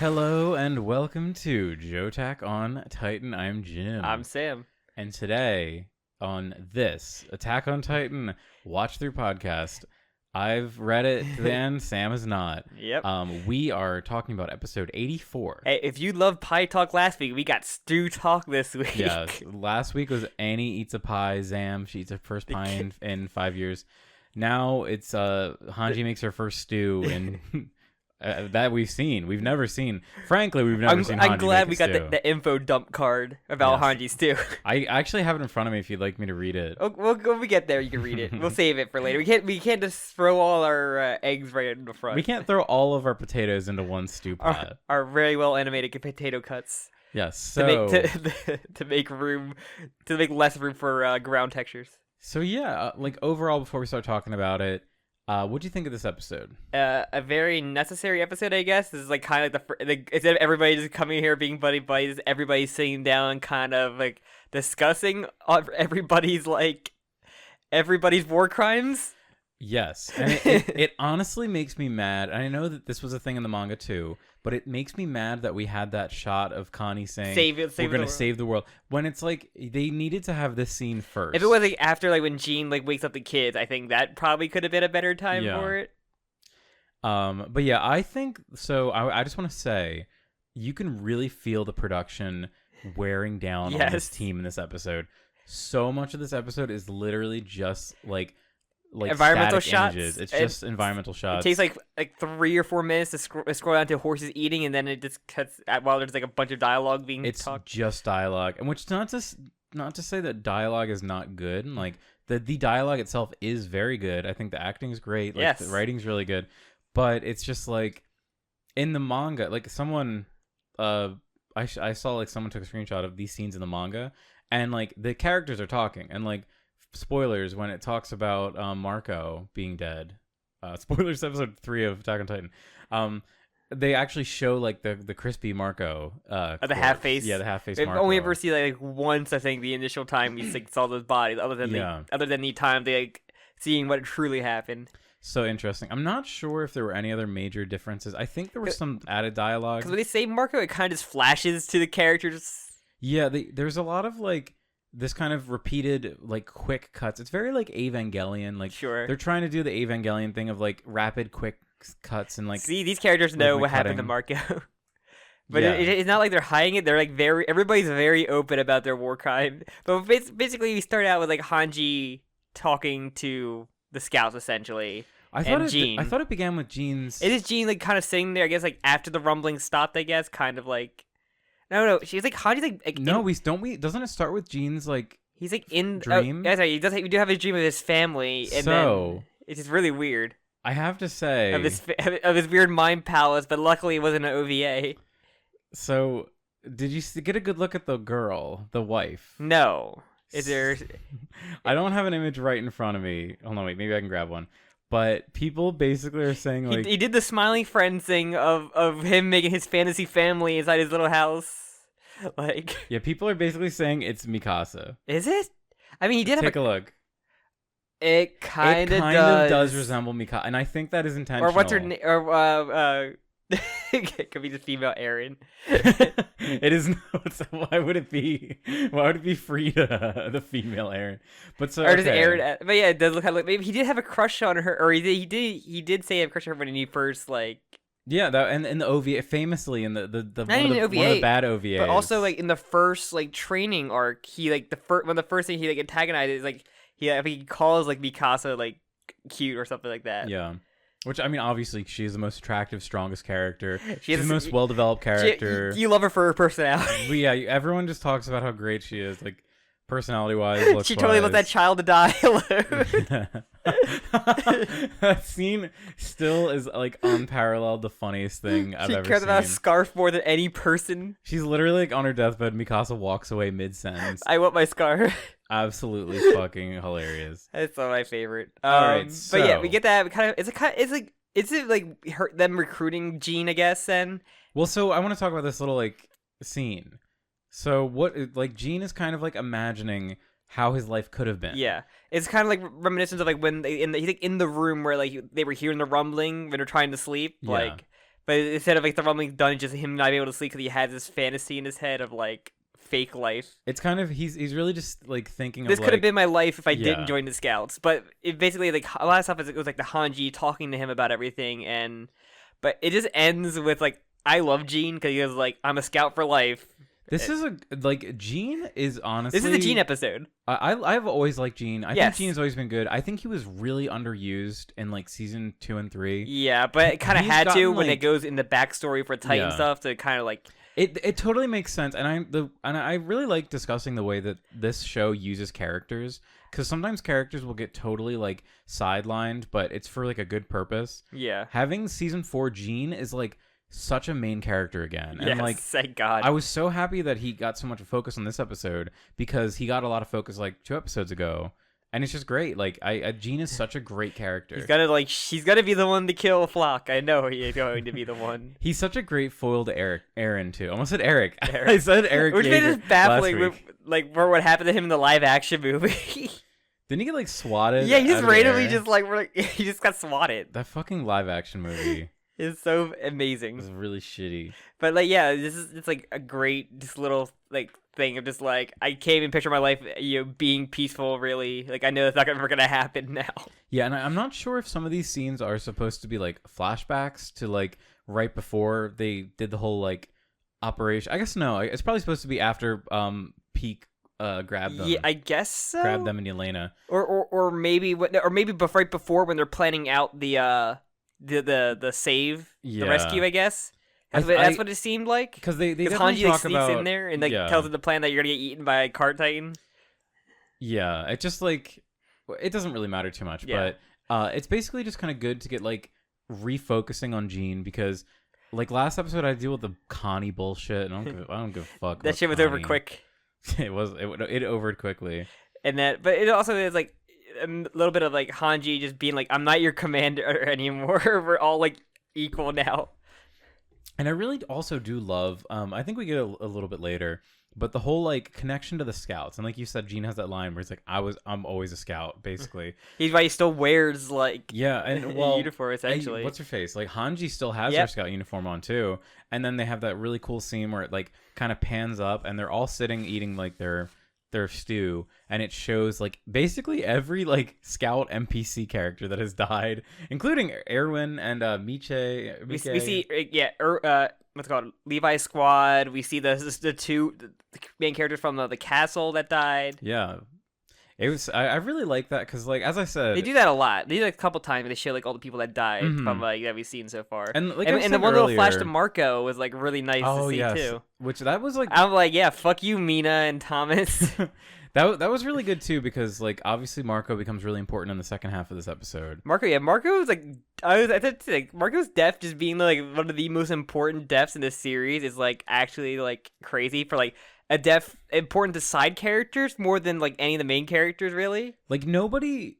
Hello and welcome to Jo-ttack on Titan. I'm Jim. I'm Sam. And today on this Attack on Titan watch through podcast, I've read it to the end. Sam has not. Yep. We are talking about episode 84. Hey, if you loved pie talk last week, we got stew talk this week. Yes. Last week was Annie eats a pie. Zam, she eats her first pie in 5 years. Now it's Hanji makes her first stew and. That we've seen. We've never seen. Frankly, we've never seen Hanji I'm glad we got stew. the info dump card about Hanji stew. I actually have it in front of me if you'd like me to read it. When we get there, you can read it. We'll save it for later. We can't just throw all our eggs right in the front. We can't throw all of our potatoes into one stew pot. Our very well animated potato cuts. Yes. So to make less room for ground textures. So yeah, like overall, before we start talking about it. What do you think of this episode? A very necessary episode, I guess. This is like kind of like instead of everybody just coming here being buddy buddies, everybody's sitting down, kind of like discussing everybody's war crimes. Yes, and it honestly makes me mad. I know that this was a thing in the manga too, but it makes me mad that we had that shot of Connie saying, "We're gonna save the world." When it's like they needed to have this scene first. If it was like after when Jean wakes up the kids, I think that probably could have been a better time for it. But yeah, I think so. I just want to say, you can really feel the production wearing down on this team in this episode. So much of this episode is literally just like environmental shots. Images. It's just environmental shots. It takes like 3 or 4 minutes to scroll down to horses eating, and then it just cuts while there's like a bunch of dialogue being talked. It's just dialogue, and which not to say that dialogue is not good. Like the dialogue itself is very good. I think the acting is great. Like, the writing's really good, but it's just like in the manga, like someone, I saw like someone took a screenshot of these scenes in the manga, and like the characters are talking, and like. Spoilers when it talks about Marco being dead. Spoilers episode 3 of Attack on Titan. They actually show like the crispy Marco. The half face. Yeah, the half face. We've Marco. only ever seen like once, I think, the initial time we saw those bodies. Other than the time they seeing what truly happened. So interesting. I'm not sure if there were any other major differences. I think there was some added dialogue. Because when they say Marco, it kind of just flashes to the characters. Yeah, there's a lot of like. This kind of repeated, like, quick cuts. It's very, like, Evangelion. Like, they're trying to do the Evangelion thing of, like, rapid, quick cuts and, like... See, these characters know what happened to Marco. But it's not like they're hiding it. They're, like, everybody's very open about their war crime. But basically, we start out with, like, Hanji talking to the scouts, essentially. I thought it began with Jean's... It is Jean, like, kind of sitting there, I guess, like, after the rumbling stopped, I guess, kind of, like... No. She's like, how do you think? No, doesn't it start with Jean's like? He's like in dream. Yeah, sorry, we do have a dream of his family, and then it's just really weird. I have to say of his weird mind palace, but luckily it wasn't an OVA. So, did you get a good look at the girl, the wife? No. Is there? I don't have an image right in front of me. Hold on, wait. Maybe I can grab one. But people basically are saying like he did the smiling friend thing of him making his fantasy family inside his little house. Like yeah, people are basically saying it's Mikasa. Is it? I mean, he did take a look. It kind of does resemble Mikasa, and I think that is intentional. Or what's her name? Or it could be the female Eren. It is not. Why would it be? Why would it be Frida, the female Eren? But so or does Eren? But yeah, it does look like maybe he did have a crush on her, or he did say he had a crush on her when he first like. Yeah, that and in the OVA, famously in the one of the bad OVAs, but also like in the first like training arc, he like one of the first thing he like antagonizes is like he calls like Mikasa like cute or something like that. Yeah. Which, I mean, obviously, she's the most attractive, strongest character. She's the most well-developed character. You love her for her personality. But yeah, everyone just talks about how great she is, like, personality-wise, looks-wise. She totally let that child to die alone. That scene still is, like, unparalleled, the funniest thing I've ever seen. She cares about a scarf more than any person. She's literally, like, on her deathbed, Mikasa walks away mid-sentence. I want my scarf. Absolutely fucking hilarious. That's one of my favorite. Alright, so... But yeah, we get that kind of. Is it like them recruiting Jean? I guess then. Well, so I want to talk about this little like scene. So what like Jean is kind of like imagining how his life could have been. Yeah, it's kind of like reminiscent of like when he's like in the room where like they were hearing the rumbling when they're trying to sleep. Yeah. Like But instead of like the rumbling done, just him not being able to sleep because he has this fantasy in his head of like fake life. It's kind of he's really just like thinking this of could have been my life if I yeah. didn't join the Scouts. But it basically like a lot of stuff it was like the Hanji talking to him about everything, but it just ends with like I love Gene because he was like I'm a Scout for life. This is like Gene is honestly. This is the Gene episode. I've always liked Gene. I yes. think Gene's always been good. I think he was really underused in like season 2 and 3. Yeah, but it kind of had to when it goes in the backstory for Titan stuff to kind of like. It totally makes sense, and I really like discussing the way that this show uses characters, because sometimes characters will get totally like sidelined, but it's for like a good purpose. Yeah. Having season 4 Gene is like such a main character again, and like thank God. I was so happy that he got so much focus on this episode because he got a lot of focus like 2 episodes ago. And it's just great. Like, Gene is such a great character. She's gotta be the one to kill Flock. I know he's going to be the one. He's such a great foil to Aaron too. Almost said Eric. I said Eric. Which made it baffling with, like, for what happened to him in the live action movie. Didn't he get like swatted? Yeah, he just randomly he just got swatted. That fucking live action movie is so amazing. It was really shitty. But like, yeah, it's like a great just little like thing of just like I can't even picture my life being peaceful. Really, like I know that's not ever gonna happen now. Yeah, and I'm not sure if some of these scenes are supposed to be like flashbacks to like right before they did the whole like operation. I guess no, it's probably supposed to be after Peak grabbed them. Yeah, I guess so. Grabbed them and Yelena. Or maybe right before when they're planning out the save, the rescue, I guess. That's what it seemed like. Because they Hanji talk sneaks about, in there and like tells them the plan that you're gonna get eaten by a cart titan. Yeah, it just like it doesn't really matter too much, but it's basically just kind of good to get like refocusing on Gene because like last episode I deal with the Connie bullshit and I don't give a fuck. That shit was Connie. over quick. It overed quickly. And but it also is like a little bit of like Hanji just being like, I'm not your commander anymore. We're all like equal now. And I really also do love, I think we get a little bit later, but the whole like connection to the Scouts. And like you said, Gene has that line where he's like, I'm always a Scout, basically. He's why he still wears like and uniform essentially. What's her face? Like Hanji still has her Scout uniform on too. And then they have that really cool scene where it like kind of pans up and they're all sitting eating like their stew, and it shows like basically every like Scout NPC character that has died, including Erwin and Miche. We see what's it called, Levi's squad. We see the two main characters from the castle that died. Yeah, it was. I really like that because like as I said, they do that a lot. They do like a couple times. They show like all the people that died from like that we've seen so far. And like and the one little flash to Marco was like really nice to see too. Which that was like I'm like, yeah, fuck you, Mina and Thomas. That was really good too because like obviously Marco becomes really important in the second half of this episode. Marco was like I thought like Marco's death just being like one of the most important deaths in this series is like actually like crazy for like a death important to side characters more than like any of the main characters really. Like nobody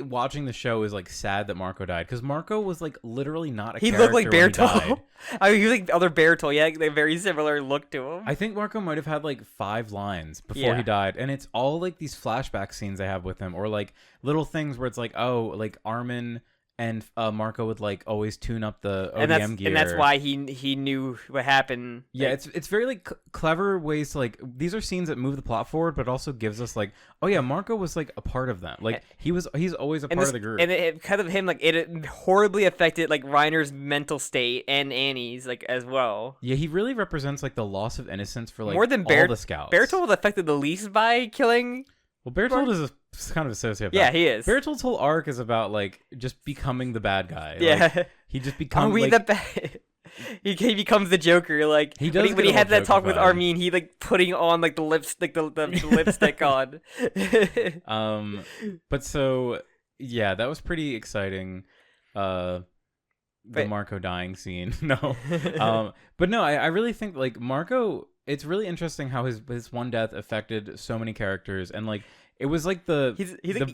watching the show is like sad that Marco died because Marco was like literally not a he character. Looked like Bertolt. I mean, he was like the other Bertolt. Yeah, like, very similar look to him. I think Marco might have had like 5 lines before he died, and it's all like these flashback scenes I have with him, or like little things where it's like, oh, like Armin and Marco would like always tune up the ODM gear, and that's why he knew what happened. Yeah, it's very like clever ways to like these are scenes that move the plot forward, but also gives us like, oh yeah, Marco was like a part of that. Like he's always a part of the group, and it kind of him like it horribly affected like Reiner's mental state and Annie's like as well. Yeah, he really represents like the loss of innocence for like more than all the Scouts. Bertolt was affected the least by killing. Well, Bertolt is kind of a sociopath. Yeah, he is. Bertolt's whole arc is about like just becoming the bad guy. Yeah, like, he just becomes the bad. He becomes the Joker. Like he does when he had that talk with Armin, he like putting on like the lipstick, the lipstick on. But so yeah, that was pretty exciting. The Marco dying scene. No, but no, I really think like Marco. It's really interesting how his one death affected so many characters, and like it was like the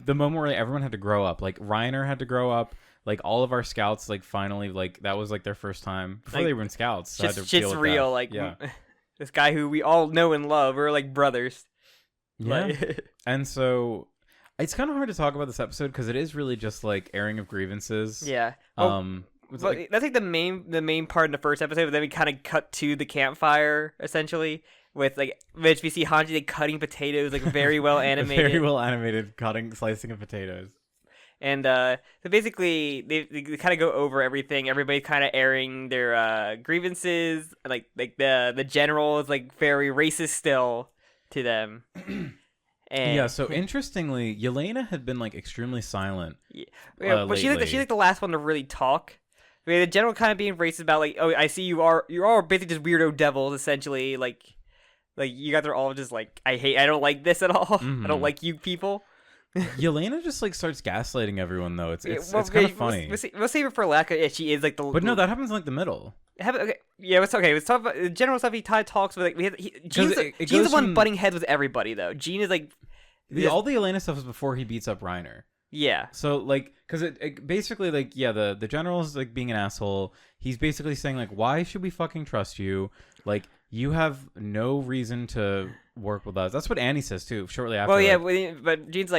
moment where everyone had to grow up. Like Reiner had to grow up. Like all of our Scouts, like finally, like that was like their first time before they were in Scouts. So shit's real. That. Like this guy who we all know and love. We're like brothers. Yeah, like, and so it's kind of hard to talk about this episode because it is really just like airing of grievances. Yeah. that's like the main part in the first episode. But then we kind of cut to the campfire essentially with which we see Hanji cutting potatoes very well animated. Very well animated slicing of potatoes. And so basically, they kind of go over everything. Everybody's kind of airing their grievances. Like the general is very racist still to them. And yeah. So interestingly, Yelena had been extremely silent. Yeah, but she's the last one to really talk. I mean, the general kind of being racist about oh, I see you are basically just weirdo devils essentially. You guys are all just I don't like this at all. Mm-hmm. I don't like you people. Yelena just starts gaslighting everyone though. It's kind of funny. We'll save it for lack of she is the. But no, that happens in the middle. Okay, yeah, it's okay. Let's talk about the general stuff. He talks with Gene's the one butting heads with everybody though. Gene is all the Yelena stuff is before he beats up Reiner. Yeah. So because it basically the general's being an asshole. He's basically saying why should we fucking trust you? You have no reason to work with us. That's what Annie says too. Shortly after. Well, yeah, but Gene's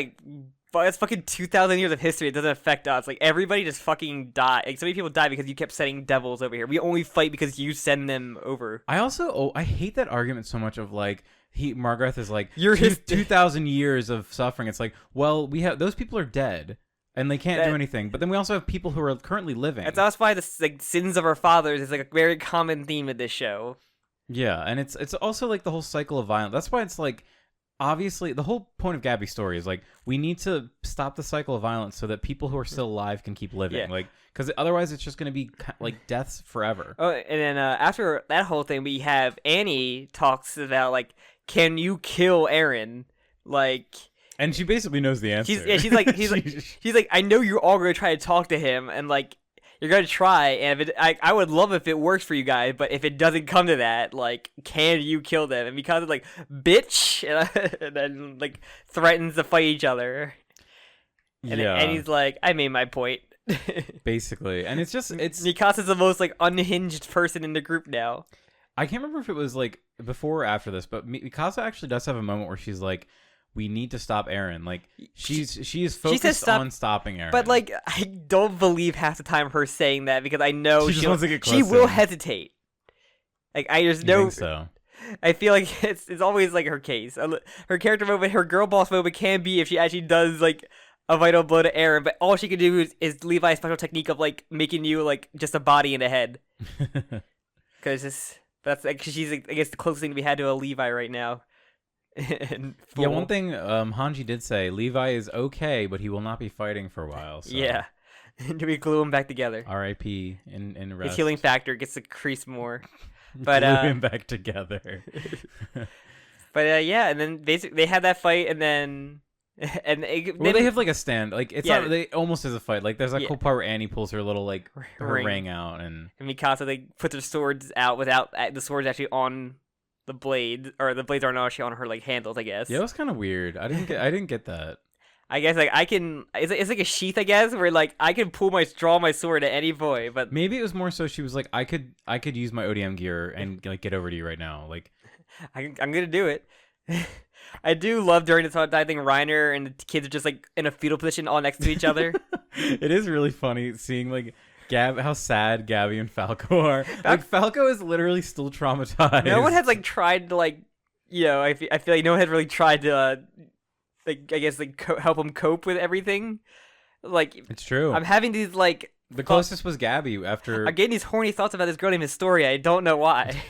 but it's fucking 2,000 years of history. It doesn't affect us. Everybody just fucking died. So many people died because you kept sending devils over here. We only fight because you send them over. I hate that argument so much of Margareth is you're 2,000 years of suffering. It's well, we have those people are dead. And they can't do anything. But then we also have people who are currently living. That's why the sins of our fathers is a very common theme of this show. Yeah, and it's also the whole cycle of violence. That's why it's obviously the whole point of Gabby's story is we need to stop the cycle of violence so that people who are still alive can keep living. Yeah. Because otherwise it's just going to be deaths forever. Oh, and then after that whole thing, we have Annie talks about can you kill Eren? And she basically knows the answer. She's like, I know you're all gonna try to talk to him, and you're gonna try, and I would love if it works for you guys, but if it doesn't come to that, can you kill them? And because it's bitch, and then threatens to fight each other. And he's I made my point. Basically, and it's Mikasa's the most unhinged person in the group now. I can't remember if it was before or after this, but Mikasa actually does have a moment where she's we need to stop Eren. She is focused on stopping Eren. But I don't believe half the time her saying that because I know she wants to get close she to will him. hesitate. I just know. Think so? I feel it's always her case. Her character moment, her girl boss moment can be if she actually does a vital blow to Eren, but all she can do is Levi's special technique of making you just a body and a head. Because that's she's I guess the closest thing we had to a Levi right now. Yeah, one thing Hanji did say, Levi is okay, but he will not be fighting for a while. So. Yeah. Do we glue them back together? R.I.P. in rest. His healing factor gets increased more. But glue him back together. But yeah, and then basically they had that fight, and then they have a stand. It's not. They almost as a fight. There's a cool part where Annie pulls her little her ring out, and Mikasa put their swords out without the swords actually on the blade, or the blades aren't actually on her handles, I guess. Yeah, it was kind of weird. I didn't get that. I guess I can. It's a sheath, I guess, where I can draw my sword at any point. But maybe it was more so she was I could use my ODM gear and get over to you right now. I'm gonna do it. I do love during this whole time thing, Reiner and the kids are just in a fetal position all next to each other. It is really funny seeing how sad Gabby and Falco are. Falco is literally still traumatized. No one has tried to I feel no one has really tried to I guess help him cope with everything. It's true. I'm having these the closest was Gabby after. I'm getting these horny thoughts about this girl named Historia. I don't know why.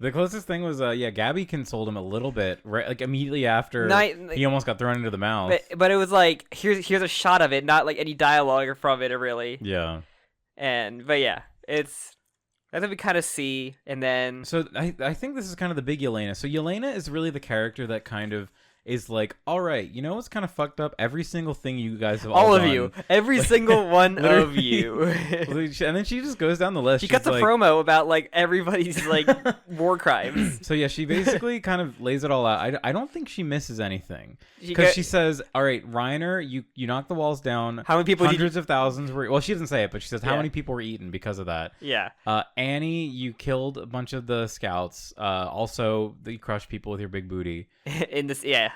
The closest thing was Gabby consoled him a little bit right immediately after he almost got thrown into the mouth. But it was here's a shot of it, not any dialogue from it or really. Yeah. But yeah, that's what we kind of see, and then so I think this is kind of the big Yelena. So Yelena is really the character that kind of is all right, you know what's kind of fucked up? Every single thing you guys have all of done, you, every single one of you. And then she just goes down the list. She cuts a promo about everybody's war crimes. So yeah, she basically kind of lays it all out. I don't think she misses anything because she says, "All right, Reiner, you knocked the walls down. How many people? Hundreds of thousands were. Well, she doesn't say it, but she says how many people were eaten because of that. Yeah. Annie, you killed a bunch of the scouts. Also, you crushed people with your big booty. In this, yeah.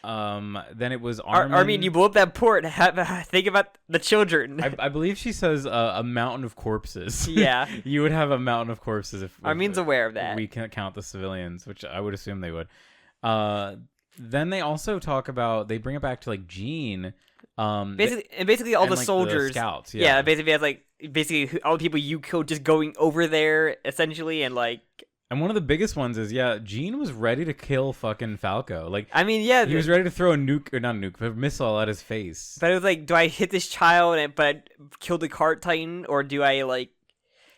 Then it was Armin. Armin, you blew up that port. Think about the children. I believe she says a mountain of corpses. Yeah. You would have a mountain of corpses if Armin's aware of that. We can't count the civilians, which I would assume they would. Then they also talk about, they bring it back to like Jean. Basically all the soldiers. The scouts, yeah. Basically has like all the people you killed just going over there essentially and like. And one of the biggest ones is, Jean was ready to kill fucking Falco. Like, I mean, yeah. He was ready to throw a nuke, or not a nuke, but a missile at his face. But it was like, do I hit this child but kill the cart titan, or do I like...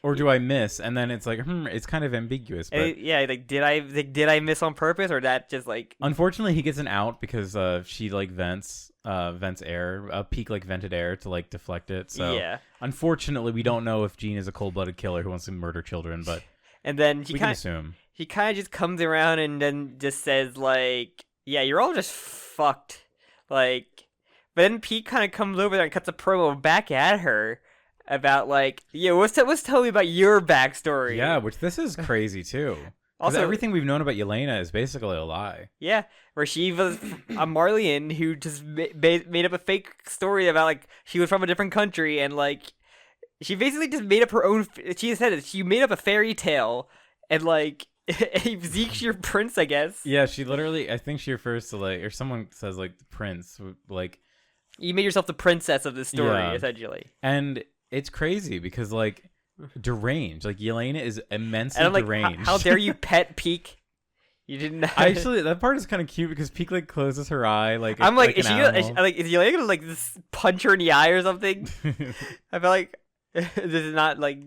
Or do I miss? And then it's like, it's kind of ambiguous. But did I miss on purpose, or that just like... Unfortunately, he gets an out because she like vents air, Peak like vented air to like deflect it. So yeah. Unfortunately, we don't know if Jean is a cold-blooded killer who wants to murder children, but... And then we can assume. He kind of just comes around and then just says, like, yeah, you're all just fucked. Like, but then Pete kind of comes over there and cuts a promo back at her about, like, yeah, what's tell me about your backstory? Yeah, which this is crazy, too. Also, everything we've known about Yelena is basically a lie. Yeah, where she was a Marleyan who just made up a fake story about, like, she was from a different country and, like, she basically just made up her own... She said it. She made up a fairy tale and, like, Zeke's your prince, I guess. Yeah, she literally... I think she refers to, like... Or someone says, like, the prince. Like... You made yourself the princess of this story, essentially. And it's crazy because, like, deranged. Like, Yelena is immensely deranged. How dare you pet Peak? You didn't... Actually, that part is kind of cute because Peak, like, closes her eye. Like, I'm like, is Yelena gonna, like, punch her in the eye or something? I feel like... This is not like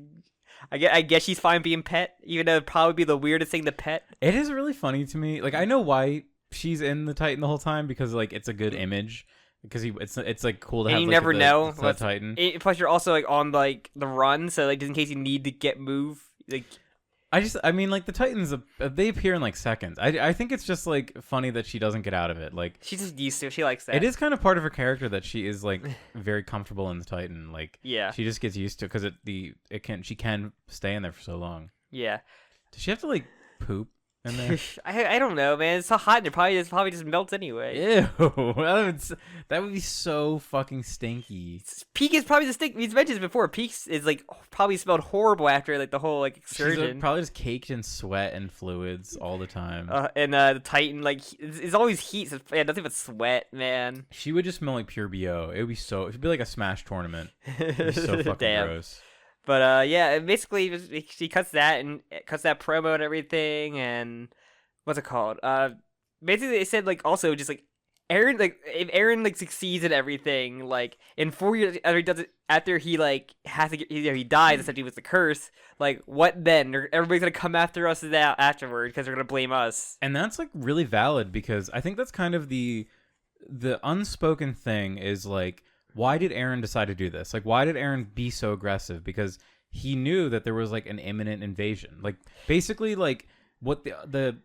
I guess she's fine being pet, even though it'd probably be the weirdest thing to pet. It is really funny to me. Like, I know why she's in the Titan the whole time because like it's a good image because it's like cool to and have. You like, never know the Titan. Plus, you're also like on like the run, so like just in case you need to move, like. I mean, like, the Titans, they appear in, like, seconds. I think it's just, like, funny that she doesn't get out of it. Like, she's just used to it. She likes that. It is kind of part of her character that she is, like, very comfortable in the Titan. Like, yeah. She just gets used to it because she can stay in there for so long. Yeah. Does she have to, like, poop in there? I don't know, man. It's so hot and it probably just melts anyway. Ew. That would be so fucking stinky. Peak is probably the stink. He's mentioned this before. Peak is like probably smelled horrible after like the whole like excursion. She's probably just caked in sweat and fluids all the time. And the Titan like it's always heat. So yeah, nothing but sweat, man. She would just smell like pure BO. It'd be like a Smash tournament. It'd be so fucking gross. But yeah, basically she cuts that promo and everything, and what's it called? Basically they said like also just like Eren, like if Eren like succeeds in everything, like in 4 years after he like has to get, he dies essentially with the curse. Like what then? Everybody's gonna come after us afterward because they're gonna blame us. And that's like really valid because I think that's kind of the unspoken thing is like. Why did Eren decide to do this? Like, why did Eren be so aggressive? Because he knew that there was like an imminent invasion. Like, basically, like what the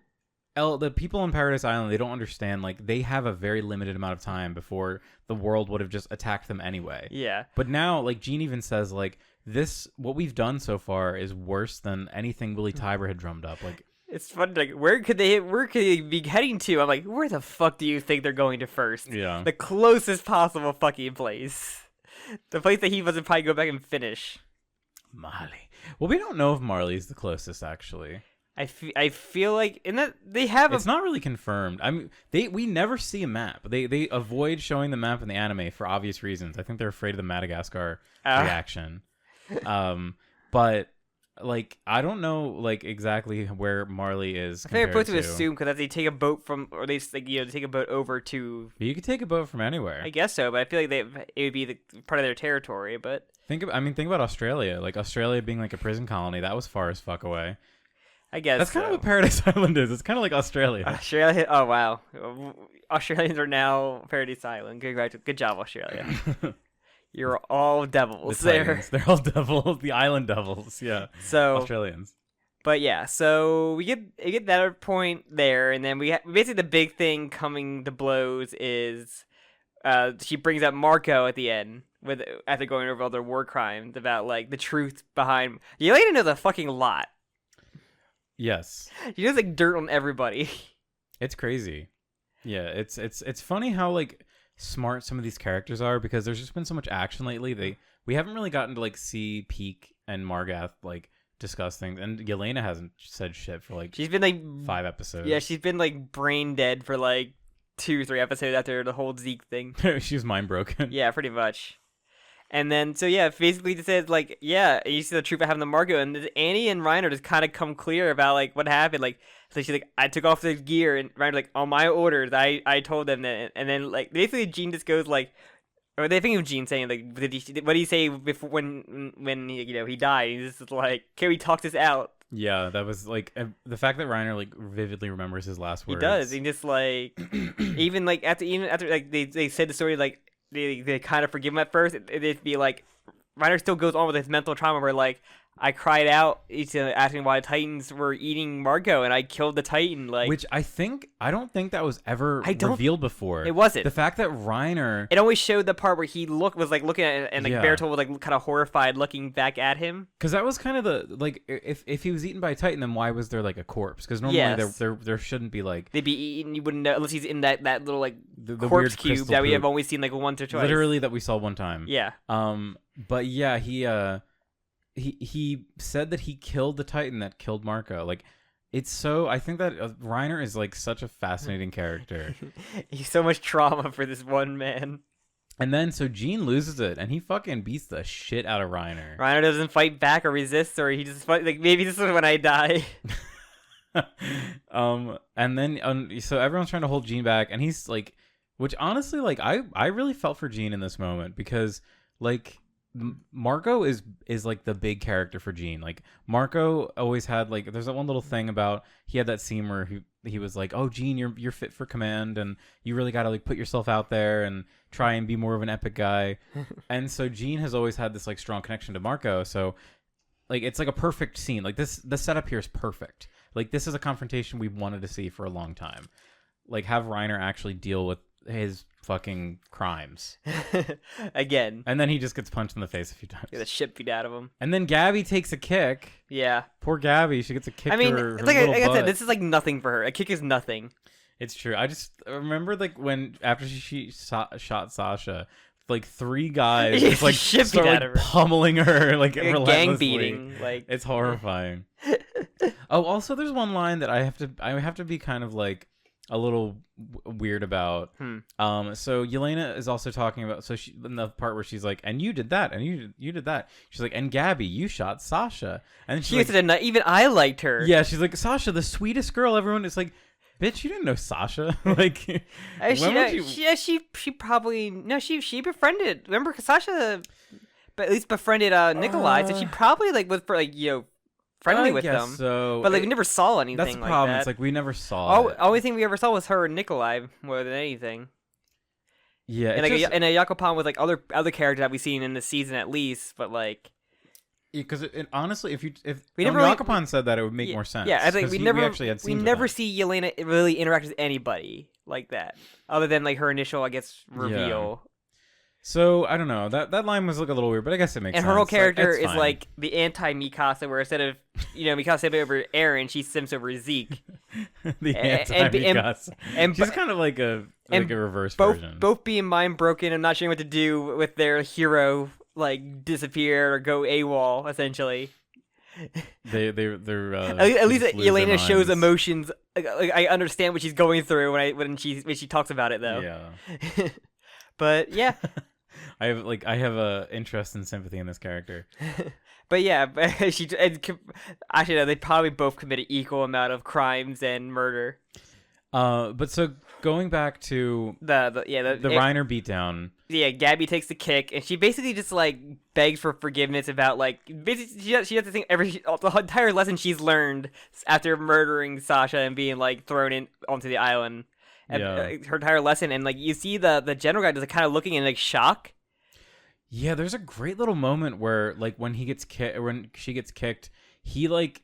people on Paradise Island, they don't understand. Like, they have a very limited amount of time before the world would have just attacked them anyway. Yeah. But now, like Jean even says, like what we've done so far is worse than anything Willie Tybur had drummed up. Like. It's funny, like, where could they be heading to? I'm like, where the fuck do you think they're going to first? Yeah. The closest possible fucking place. The place that he doesn't probably go back and finish. Marley. Well, we don't know if Marley's the closest, actually. I feel like in that they have it's not really confirmed. I mean, we never see a map. They avoid showing the map in the anime for obvious reasons. I think they're afraid of the Madagascar reaction. But like I don't know like exactly where Marley is. I think they're supposed to assume because they take a boat from, or they like take a boat over to. But you could take a boat from anywhere. I guess so, but I feel like it would be part of their territory. But think about Australia. Like Australia being like a prison colony, that was far as fuck away. I guess that's kind of what Paradise Island is. It's kind of like Australia. Australia. Oh wow, Australians are now Paradise Island. Good job, Australia. You're all devils there. They're all devils. The island devils. Yeah. So Australians. But yeah, so we get that point there, and then basically the big thing coming to blows is she brings up Marco at the end after going over all their war crimes about like the truth behind. Yelena knows a fucking lot. Yes. She knows like dirt on everybody. It's crazy. Yeah, it's funny how like smart some of these characters are, because there's just been so much action lately. We haven't really gotten to like see Peak and Margath like discuss things, and Yelena hasn't said shit for like she's been like 5 episodes. Yeah, she's been like brain dead for like 2-3 episodes after the whole Zeke thing. She was mind broken. Yeah, pretty much. And then, so yeah, basically just says, like, yeah, you see the truth of having the Marco, and Annie and Reiner just kind of come clear about, like, what happened. Like, so she's like, I took off the gear, and Reiner's like, on my orders, I told them that. And then, like, basically Jean just goes, like, or they think of Jean saying, like, what did he say before when he died? He's just like, can we talk this out? Yeah, that was, like, the fact that Reiner, like, vividly remembers his last words. He does. He just, like, even after, like, they said the story, like, they kind of forgive him at first. It'd be like Reiner still goes on with his mental trauma where like I cried out asking why the Titans were eating Marco and I killed the Titan, like, which I don't think that was ever revealed before. It wasn't. The fact that Reiner, it always showed the part where he was like looking at it, and like Bertolt was like kind of horrified looking back at him, because that was kind of the like if he was eaten by a Titan, then why was there like a corpse? Because normally there shouldn't be, like, they'd be eaten, you wouldn't know unless he's in that little like the corpse cube that we have only seen like once or twice, literally, that we saw one time. Yeah. But yeah, he said that he killed the Titan that killed Marco. Like, it's so, I think that Reiner is like such a fascinating character. He's so much trauma for this one man. And then so Jean loses it, and he fucking beats the shit out of Reiner. Reiner doesn't fight back or resist, or he just like, maybe this is when I die. And then so everyone's trying to hold Jean back, and he's like, which honestly, like, I really felt for Jean in this moment, because like Marco is like the big character for Jean. Like, Marco always had, like, there's that one little thing about, he had that scene where he was like, oh, Jean, you're fit for command, and you really got to like put yourself out there and try and be more of an epic guy. And so Jean has always had this like strong connection to Marco. So like, it's like a perfect scene. Like, the setup here is perfect. Like, this is a confrontation we wanted to see for a long time. Like, have Reiner actually deal with his fucking crimes again, and then he just gets punched in the face a few times. Get the shit beat out of him, and then Gabby takes a kick. Yeah, poor Gabby. She gets a kick. I mean, to her like little I butt. said, this is like nothing for her. A kick is nothing. It's true. I just remember, like, when after she shot Sasha, like 3 guys just like start like pummeling her, like a gang beating. Like, it's horrifying. Oh, also, there's one line that I have to be kind of like a little weird about. So Yelena is also talking about, so she, in the part where she's like, and you did that, and you did that, she's like, and Gabby, you shot Sasha, and she's like, even I liked her. Yeah, she's like, Sasha, the sweetest girl. Everyone is like, bitch, you didn't know Sasha. Like, she probably no, she befriended. Remember, Sasha, but at least befriended Nikolai, so she probably like was for like friendly with them. So, but like we never saw anything. That's the like problem. That. It's like we never saw. Only thing we ever saw was her and Nikolai more than anything. Yeah, and like and a Jakopan with like other characters that we've seen in the season at least, but like. Because honestly, if Jakopan said that, it would make more sense. Yeah, I think we never see Yelena really interact with anybody like that, other than like her initial, I guess, reveal. Yeah. So I don't know. That line was like a little weird, but I guess it makes sense. And her whole character is like the anti-Mikasa, where instead of Mikasa simping over Eren, she simps over Zeke. The anti-Mikasa. And she's kind of like a reverse version. Both being mind broken and not sure what to do with their hero. Like disappear or go AWOL, essentially. They're at least Yelena shows emotions. Like, I understand what she's going through when she talks about it, though. Yeah. But yeah, I have a interest and sympathy in this character. But yeah, actually no, they probably both committed equal amount of crimes and murder. But so going back to the Reiner beatdown. Yeah, Gabby takes the kick, and she basically just like begs for forgiveness about like basically she has to think the entire lesson she's learned after murdering Sasha and being like thrown onto the island. And, her entire lesson, and like you see the general guy just kind of looking in like shock. Yeah, there's a great little moment where like when she gets kicked, he like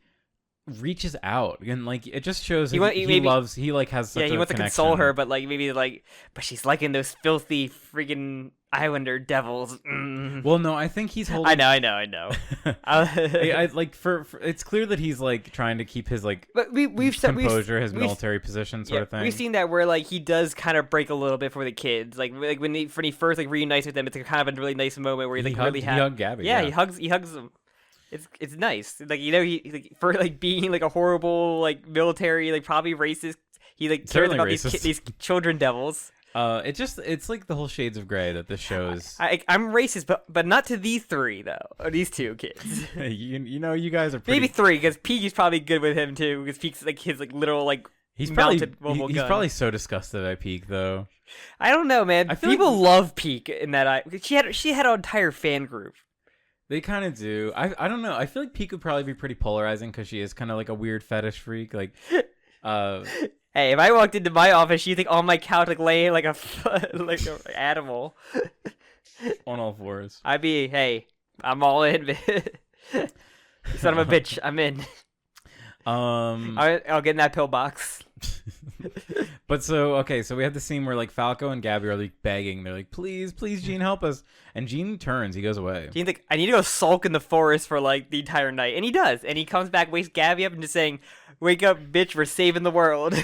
reaches out, and like it just shows he like has such he a wants to connection. console her, but like maybe like, but she's liking those filthy freaking Islander devils. Well, no, I think he's holding. I know. I like for it's clear that he's like trying to keep his like composure, his military position sort of thing. We've seen that where like he does kind of break a little bit for the kids, like when he first like reunites with them. It's kind of a really nice moment where he hugged Gabby. Yeah, he hugs them. It's nice. Like, you know, he like, for like being like a horrible like military, like probably racist. He like cares about these children devils. It's like the whole shades of gray that this shows. I'm racist, but not to these three though, or these two kids. you know, you guys are pretty... maybe three, because Peak is probably good with him too, because Peak's like his like literal like he's mounted probably mobile he's gun. probably so disgusted by Peak though. I don't know, man. People love Peak in that. She had an entire fan group. They kind of do. I don't know. I feel like Peak would probably be pretty polarizing because she is kind of like a weird fetish freak. Like, hey, if I walked into my office, you think on my couch like laying like a animal on all fours. I'd be, hey, I'm all in. Son of a bitch, I'm in. I'll get in that pillbox. But so we have the scene where like Falco and Gabby are like begging. They're like, please, Gene, help us. And Gene turns. He goes away. Gene's like, I need to go sulk in the forest for like the entire night, and he does. And he comes back, wakes Gabby up, and just saying, "Wake up, bitch! We're saving the world."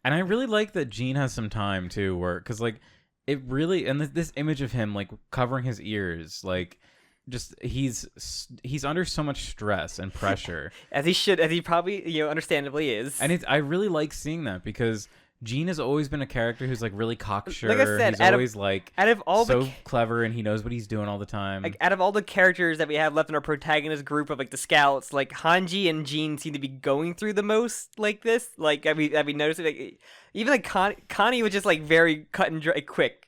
And I really like that Gene has some time too, where because like it really and this image of him like covering his ears, like. Just he's under so much stress and pressure as he probably understandably is, and I really like seeing that because Gene has always been a character who's like really cocksure. Like I said, he's always like out of all so clever and he knows what he's doing all the time. Like out of all the characters that we have left in our protagonist group of like the scouts, like Hanji and Gene seem to be going through the most like this. Like have we noticed it? Like, even like Connie was just like very cut and dry, quick.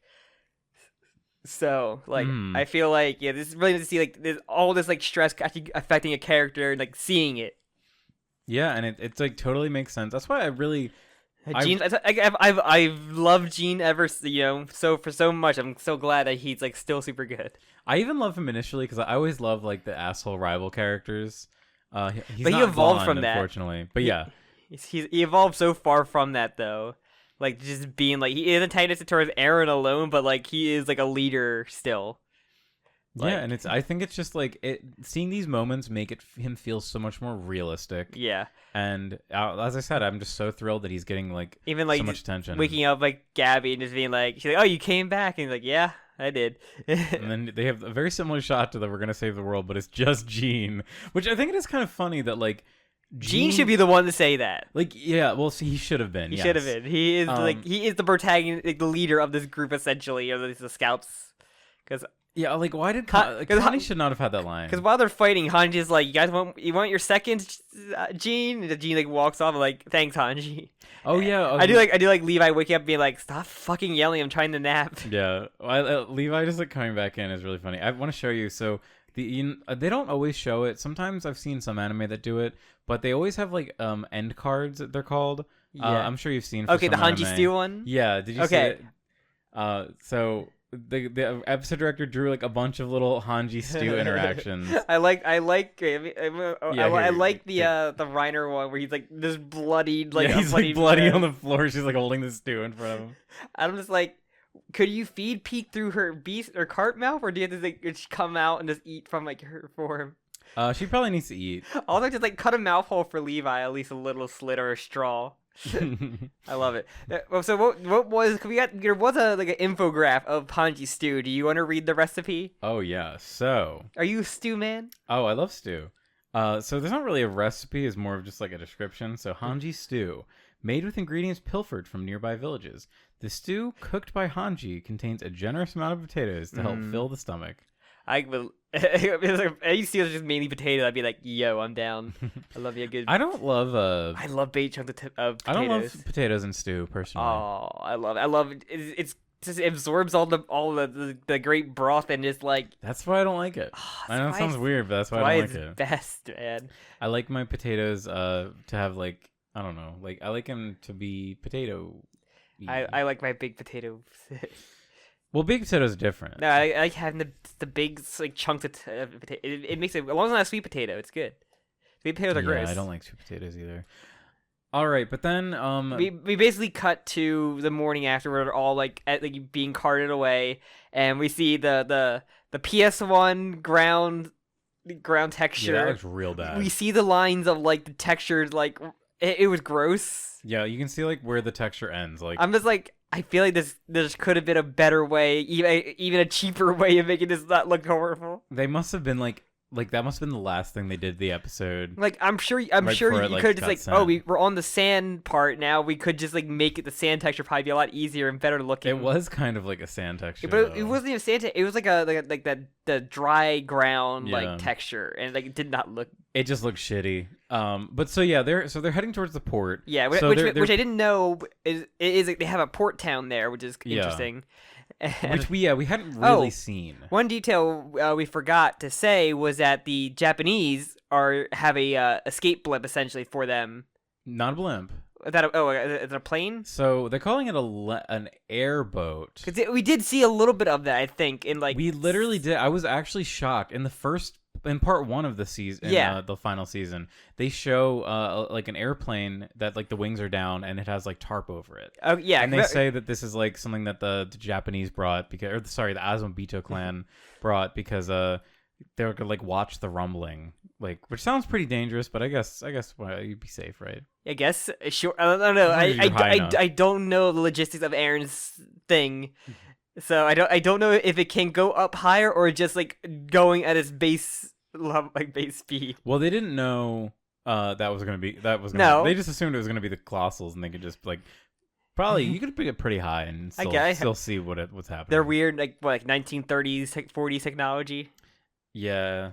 So, like, I feel like, this is really nice to see, like, there's all this, like, stress actually affecting a character and, like, seeing it. Yeah, and it's like, totally makes sense. That's why I really... Gene, I've loved Gene ever, so for so much. I'm so glad that he's, like, still super good. I even love him initially, because I always love, like, the asshole rival characters. But he evolved from that. Unfortunately. But yeah. He evolved so far from that, though. Like, just being, like, he is antagonistic towards Aaron alone, but, like, he is, like, a leader still. Like, yeah, and I think it's just, like, seeing these moments make him feel so much more realistic. Yeah. And, as I said, I'm just so thrilled that he's getting, like, even, like so much attention. Waking up, like, Gabby and just being, like, she's like, oh, you came back? And he's like, yeah, I did. And then they have a very similar shot to the We're Gonna Save the World, but it's just Gene. Which I think it is kind of funny that, like, Gene should be the one to say that. Like, yeah, well, he should have been. He should have been. He is he is the protagonist, like, the leader of this group, essentially, of the scouts. Because yeah, like, why did Connie should not have had that line? Because while they're fighting, Hanji's like, you want your second, Gene? And Gene like walks off, like, thanks, Hanji. Oh yeah, I do like Levi waking up, being like, stop fucking yelling, I'm trying to nap. Yeah, Levi just like coming back in is really funny. I want to show you. So they don't always show it. Sometimes I've seen some anime that do it. But they always have like end cards, they're called. Yeah. I'm sure you've seen. Okay, the Hanji Stew one. Yeah, did you see it? So the episode director drew like a bunch of little Hanji Stew interactions. I like the Reiner one where he's like this bloodied, like he's like bloody on the floor. She's like holding the stew in front of him. I'm just like, could you feed Peak through her beast or cart mouth, or do you have to like come out and just eat from like her form? She probably needs to eat. Also, just like cut a mouth hole for Levi, at least a little slit or a straw. I love it. So what was there was like an infograph of Hanji stew. Do you want to read the recipe? Oh yeah. So are you a stew man? Oh, I love stew. So there's not really a recipe; it's more of just like a description. So Hanji stew, made with ingredients pilfered from nearby villages. The stew, cooked by Hanji, contains a generous amount of potatoes to help fill the stomach. I will. If I used to see it was just mainly potato, I'd be like, "Yo, I'm down. I love you a good." I don't love. I love big chunks of potatoes. I don't love potatoes and stew personally. Oh, I love it. I love it. It's just absorbs all the great broth and just like. That's why I don't like it. I know it sounds weird, but that's why I don't like it. Best, man. I like my potatoes to have like I don't know, like I like them to be potato. I like my big potatoes. Well, big potatoes are different. No, I like having the big like chunks of potato. It makes it as long as it's not a sweet potato, it's good. Sweet potatoes are gross. Yeah, I don't like sweet potatoes either. All right, but then we basically cut to the morning after where they're all like being carted away, and we see the PS1 ground texture. Yeah, that looks real bad. We see the lines of like the textures, like it was gross. Yeah, you can see like where the texture ends. Like I'm just like, I feel like this could have been a better way, even a cheaper way of making this not look horrible. They must have been like that must have been the last thing they did the episode. Like I'm sure you could just like sent. Oh, we're on the sand part now. We could just like make it the sand texture probably be a lot easier and better looking. It was kind of like a sand texture, but it wasn't even sand. It was like the dry ground like texture, and like it did not look. It just looked shitty. But so yeah, they're heading towards the port. Yeah, which I didn't know is like they have a port town there, which is interesting. Which we hadn't really seen. One detail we forgot to say was that the Japanese have a escape blimp essentially for them. Not a blimp. Is it a plane? So they're calling it an airboat. Because we did see a little bit of that, I think, in like we literally did. I was actually shocked in part 1 of the season, the final season, they show like an airplane that like the wings are down and it has like tarp over it. Oh yeah, and they say that this is like something that the Japanese brought the Azumabito clan brought because they were gonna like watch the rumbling, like which sounds pretty dangerous, but I guess you'd be safe, right? I guess sure. I don't know. I don't know the logistics of Aaron's thing. So I don't know if it can go up higher or just like going at its base speed. Well, they didn't know that was gonna be They just assumed it was gonna be the colossals, and they could just like probably you could pick it pretty high and still see what's happening. They're weird, like 1930s 40s technology. Yeah,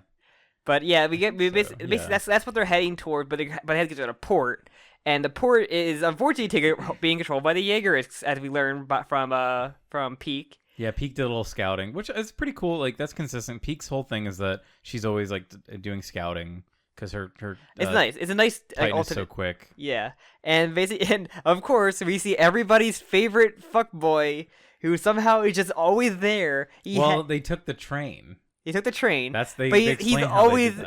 but yeah, basically that's what they're heading toward. But they have to get to a port. And the port is unfortunately being controlled by the Jaegerists, as we learned from Peak. Yeah, Peak did a little scouting, which is pretty cool. Like that's consistent. Peak's whole thing is that she's always like doing scouting because her it's nice. It's a nice Titan is so quick. Yeah, and of course we see everybody's favorite fuckboy who somehow is just always there. They took the train. He took the train. He's always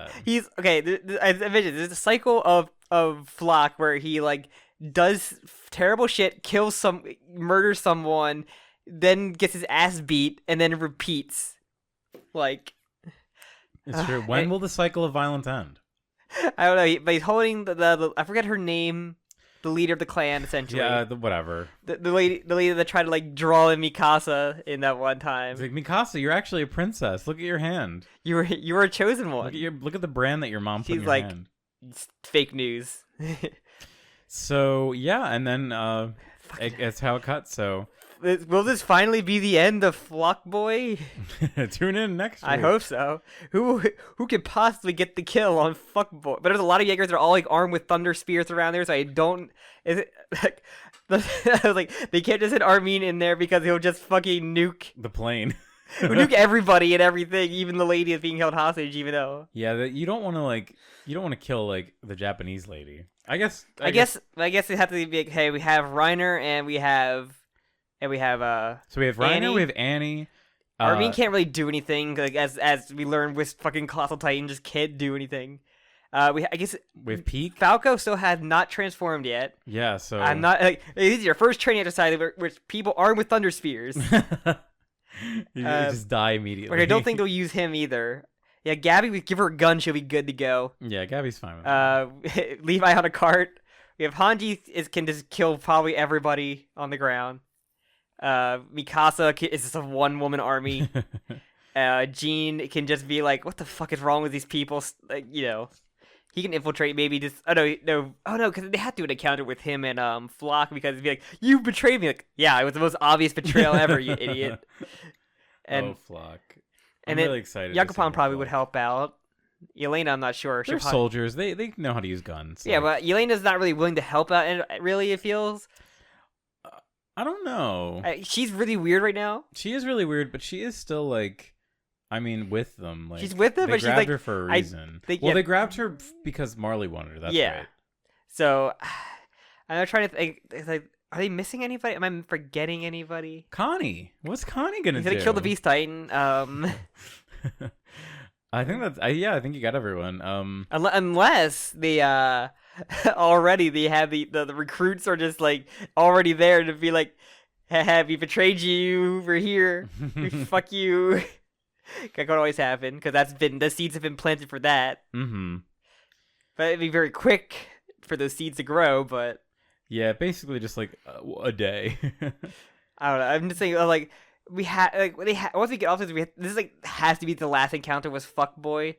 okay. I mentioned there's a cycle of Flock where he like does terrible shit, murders someone, then gets his ass beat, and then repeats. Like it's true. When will the cycle of violence end? I don't know, but he's holding the I forget her name. The leader of the clan, essentially. Yeah, whatever. The lady that tried to like draw in Mikasa in that one time. It's like, Mikasa, you're actually a princess. Look at your hand. You were a chosen one. Look at the brand that your mom put in your hand. It's fake news. So yeah, and then it's how it cuts. So will this finally be the end of Flock Boy? Tune in next week. I hope so. Who could possibly get the kill on Fuck Boy? But there's a lot of Jaegers that are all like armed with thunder spears around there, so I don't. Is it like? I was like, they can't just hit Armin in there because he'll just fucking nuke the plane. He'll nuke everybody and everything, even the lady is being held hostage. Even though. Yeah, you don't want to kill like the Japanese lady. I guess it have to be like, hey, we have Reiner and we have. So we have Reiner, Annie. we have Annie. Armin can't really do anything, like as we learned with fucking Colossal Titan, just can't do anything. I guess with Peak, Falco still has not transformed yet. Yeah, so I'm not like this is your first training exercise with people armed with thunder spears. you just die immediately. But I don't think they'll use him either. Yeah, Gabby, we give her a gun, she'll be good to go. Yeah, Gabby's fine with it. Levi on a cart. We have Hanji can just kill probably everybody on the ground. Mikasa is just a one-woman army. Jean can just be like, what the fuck is wrong with these people? Like, he can infiltrate maybe just... Oh, no, because they had to encounter with him and Flock because he'd be like, you betrayed me. Like, yeah, it was the most obvious betrayal ever, you idiot. And, Flock. I'm really excited. Yakupon probably would help out. Yelena, I'm not sure. They're soldiers. They know how to use guns. Yeah, but Yelena's not really willing to help out, and really, it feels... I don't know. She's really weird right now. She is really weird, but she is still like, with them. Like she's with them, but she's like, they grabbed her for a reason. They grabbed her because Marley wanted her. That's right. So I'm trying to think. It's like, are they missing anybody? Am I forgetting anybody? Connie. What's Connie gonna do? He's gonna kill the Beast Titan. I think that's I think you got everyone. Unless the already they have the recruits are just like already there to be like, have we betrayed you? We're here. We fuck you. That could always happen because the seeds have been planted for that. Mm-hmm. But it'd be very quick for those seeds to grow. But yeah, basically just like a day. I don't know. I'm just saying like. We had once we get off this, this like has to be the last encounter was fuckboy.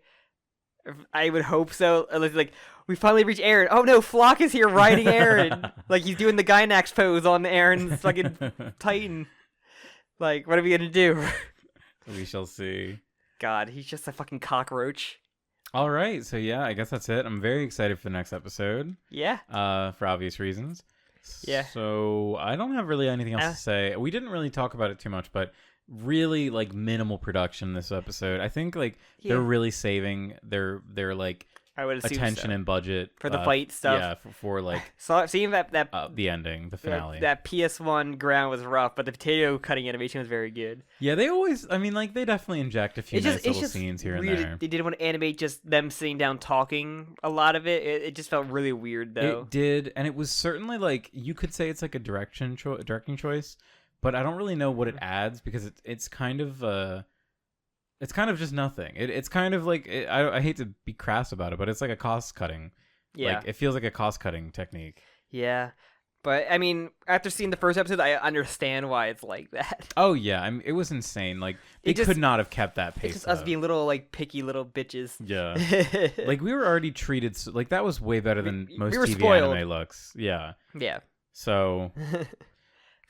I would hope so. Unless like we finally reach Eren. Oh no, Flock is here riding Eren. Like he's doing the Gynax pose on Eren's fucking Titan. Like what are we gonna do? We shall see. God, he's just a fucking cockroach. All right, so yeah, I guess that's it. I'm very excited for the next episode. Yeah. For obvious reasons. Yeah. So I don't have really anything else to say. We didn't really talk about it too much, but really like minimal production this episode. I think like they're really saving their like I would assume attention so. And budget for the fight stuff. Yeah, for like so seeing that the ending, the finale. That PS1 ground was rough, but the potato cutting animation was very good. Yeah, they always. I mean, like they definitely inject a few nice little scenes here and there. They didn't want to animate just them sitting down talking. A lot of it just felt really weird though. It did, and it was certainly like you could say it's like a directing choice, but I don't really know what it adds because it's kind of it's kind of just nothing. It's kind of like I hate to be crass about it, but it's like a cost cutting. Yeah, like, it feels like a cost cutting technique. Yeah, but I mean, after seeing the first episode, I understand why it's like that. Oh yeah, I mean, it was insane. Like they could not have kept that pace. It's just us being little like picky little bitches. Yeah, like we were already treated like that was way better than most TV spoiled. anime looks. Yeah. Yeah. So.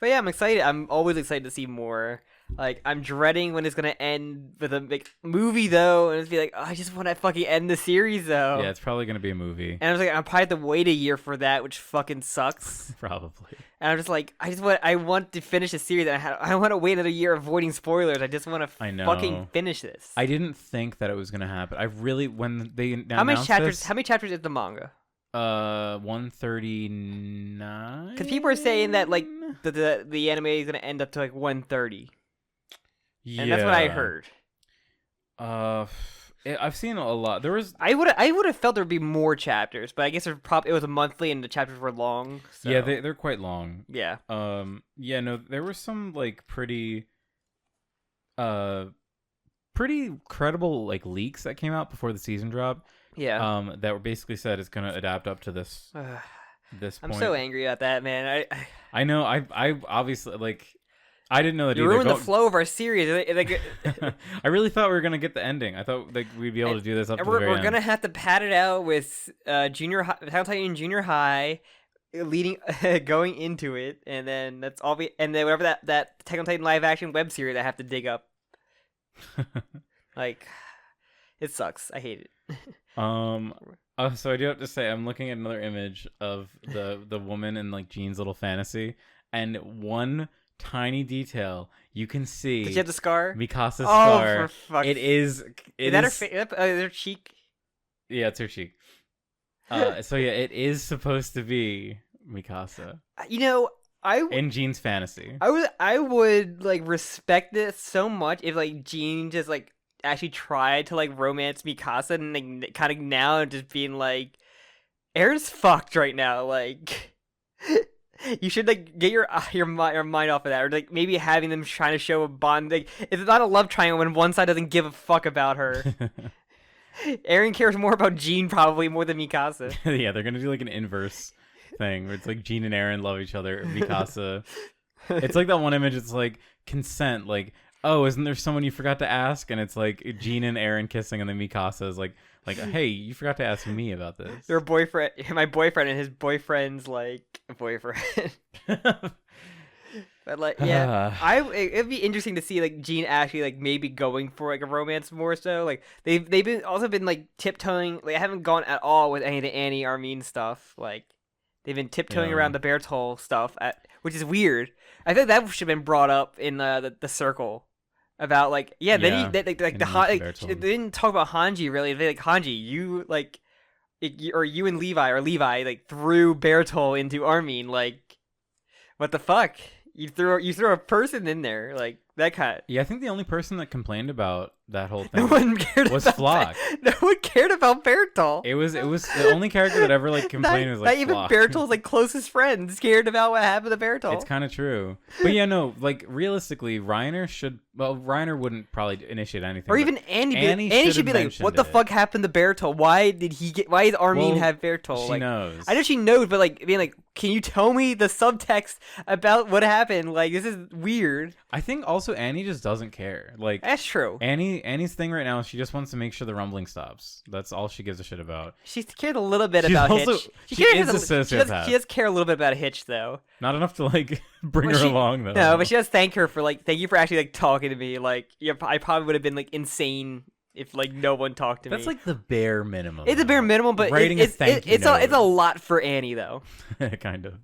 But yeah, I'm excited. I'm always excited to see more. Like, I'm dreading when it's gonna end with a movie, though, and it's be like, oh, I just want to fucking end the series, though. Yeah, it's probably gonna be a movie. And I was like, I'm probably have to wait a year for that, which fucking sucks. Probably. And I'm just like, I want to finish the series, and I want to wait another year avoiding spoilers. I just want to fucking finish this. I didn't think that it was gonna happen. I really, when they announced how many chapters is the manga? 139. Because people are saying that like the anime is gonna end up to like 130. Yeah, and that's what I heard. I've seen a lot. There was I would have felt there would be more chapters, but I guess it was a monthly and the chapters were long. So. Yeah, they're quite long. Yeah. Yeah, no, there were some like pretty credible like leaks that came out before the season dropped. Yeah. That were basically said it's gonna adapt up to this this point. I'm so angry about that, man. I know. I obviously like. I didn't know that you ruined the flow of our series. I really thought we were gonna get the ending. I thought like we'd be able to do this up to the very end. We're gonna have to pad it out with Attack on Titan junior high, going into it, and then that's all and then whatever that Attack on Titan live action web series I have to dig up. Like, it sucks. I hate it. So I do have to say I'm looking at another image of the woman in like Jean's little fantasy, and one tiny detail you can see. Did she have the scar? Mikasa's scar. For fuck's It is that her face? Her cheek? Yeah, it's her cheek. So yeah, it is supposed to be Mikasa. You know, in Jean's fantasy. I would like respect this so much if like Jean just like actually tried to like romance Mikasa and like kind of now just being like, Eren's fucked right now, like. You should like get your mind off of that, or like maybe having them trying to show a bond. Like it's not a love triangle when one side doesn't give a fuck about her. Eren cares more about Jean probably more than Mikasa. Yeah, they're gonna do like an inverse thing where it's like Jean and Eren love each other. Mikasa. It's like that one image. It's like consent. Like, oh, isn't there someone you forgot to ask? And it's like Jean and Eren kissing, and then Mikasa is like, hey, you forgot to ask me about this. Their boyfriend, my boyfriend, and his boyfriend's like boyfriend. But like, yeah, it'd be interesting to see like Jean actually like maybe going for like a romance more so. Like they've been like tiptoeing. They haven't gone at all with any of the Annie Armin stuff. Like they've been tiptoeing around the Bertolt stuff, which is weird. I think that should have been brought up in the circle. About like they didn't talk about Hanji really. They like Hanji, you like, or you and Levi like threw Bertolt into Armin. Like, what the fuck? You threw a person in there. Like, that kind of... Yeah, I think the only person that complained about that whole thing no one cared was about Flock. No one cared about Bertolt. It was the only character that ever like complained was like not even Flock. Bertolt's like closest friends cared about what happened to Bertolt. It's kind of true, but yeah, no, like realistically, Reiner wouldn't probably initiate anything, or even Annie. Annie should be like, "What the fuck happened to Bertolt? Why did Armin have Bertolt?" She knows. I know she knows, but like being like, "Can you tell me the subtext about what happened? Like, this is weird." I think also Annie just doesn't care. Like, that's true. Annie's thing right now, she just wants to make sure the rumbling stops. That's all she gives a shit about. She's cared a little bit about Hitch. She is a sociopath. She does care a little bit about Hitch, though. Not enough to like bring her along, though. No, but she does thank her for like, thank you for actually like talking to me. Like, yeah, I probably would have been like insane if like no one talked to me. That's like the bare minimum. It's a bare minimum, but it's a lot for Annie though. Kind of.